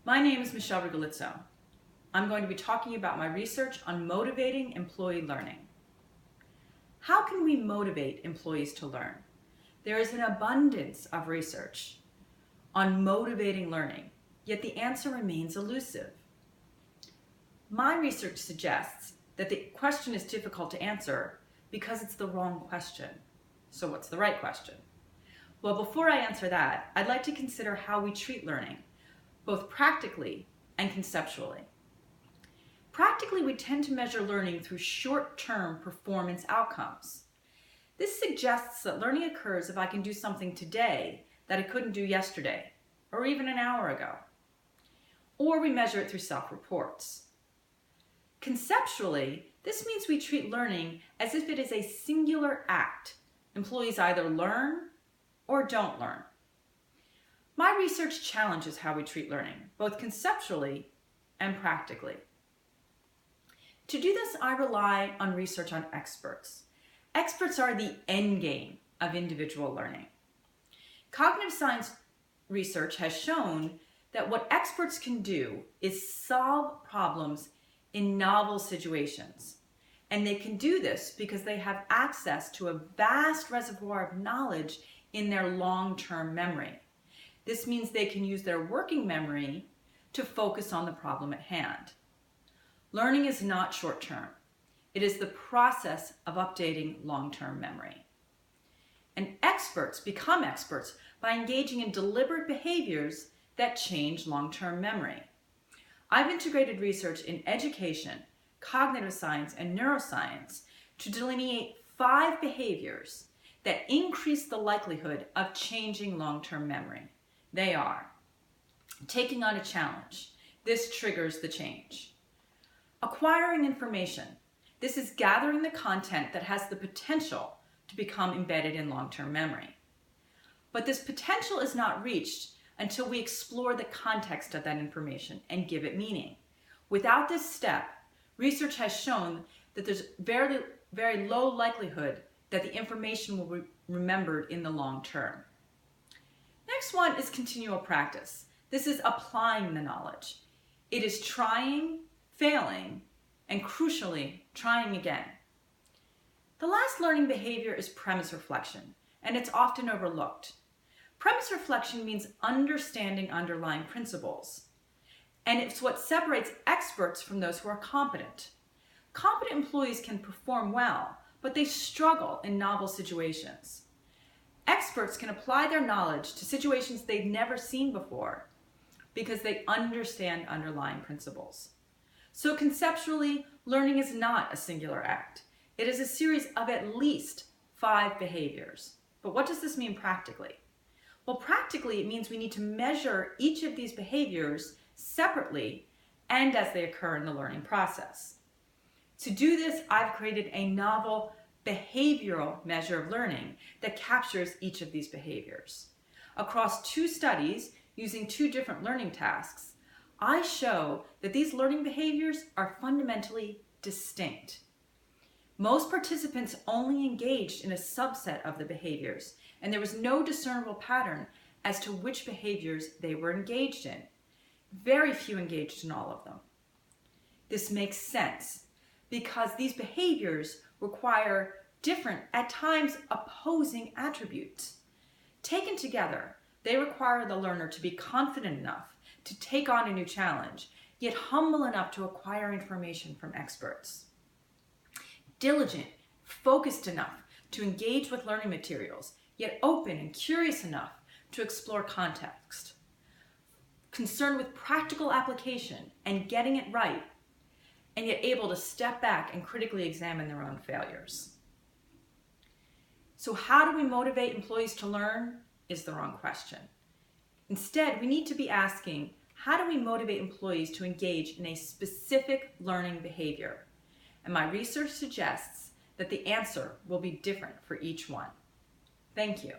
My name is Michele Rigolizzo. I'm going to be talking about my research on motivating employee learning. How can we motivate employees to learn? There is an abundance of research on motivating learning, yet the answer remains elusive. My research suggests that the question is difficult to answer because it's the wrong question. So what's the right question? Well, before I answer that, I'd like to consider how we treat learning, both practically and conceptually. Practically, we tend to measure learning through short-term performance outcomes. This suggests that learning occurs if I can do something today that I couldn't do yesterday, or even an hour ago. Or we measure it through self-reports. Conceptually, this means we treat learning as if it is a singular act. Employees either learn or don't learn. My research challenges how we treat learning, both conceptually and practically. To do this, I rely on research on experts. Experts are the end game of individual learning. Cognitive science research has shown that what experts can do is solve problems in novel situations. And they can do this because they have access to a vast reservoir of knowledge in their long-term memory. This means they can use their working memory to focus on the problem at hand. Learning is not short-term. It is the process of updating long-term memory. And experts become experts by engaging in deliberate behaviors that change long-term memory. I've integrated research in education, cognitive science, and neuroscience to delineate 5 behaviors that increase the likelihood of changing long-term memory. They are: taking on a challenge. This triggers the change. Acquiring information. This is gathering the content that has the potential to become embedded in long-term memory. But this potential is not reached until we explore the context of that information and give it meaning. Without this step, research has shown that there's very low likelihood that the information will be remembered in the long term. Next one is continual practice. This is applying the knowledge. It is trying, failing, and crucially, trying again. The last learning behavior is premise reflection, and it's often overlooked. Premise reflection means understanding underlying principles, and it's what separates experts from those who are competent. Competent employees can perform well, but they struggle in novel situations. Experts can apply their knowledge to situations they've never seen before because they understand underlying principles. So conceptually, learning is not a singular act. It is a series of at least 5 behaviors. But what does this mean practically? Well, practically, it means we need to measure each of these behaviors separately and as they occur in the learning process. To do this, I've created a novel behavioral measure of learning that captures each of these behaviors. Across 2 studies, using 2 different learning tasks, I show that these learning behaviors are fundamentally distinct. Most participants only engaged in a subset of the behaviors, and there was no discernible pattern as to which behaviors they were engaged in. Very few engaged in all of them. This makes sense because these behaviors require different, at times opposing attributes. Taken together, they require the learner to be confident enough to take on a new challenge, yet humble enough to acquire information from experts. Diligent, focused enough to engage with learning materials, yet open and curious enough to explore context. Concerned with practical application and getting it right, and yet able to step back and critically examine their own failures. So how do we motivate employees to learn is the wrong question. Instead, we need to be asking, how do we motivate employees to engage in a specific learning behavior? And my research suggests that the answer will be different for each one. Thank you.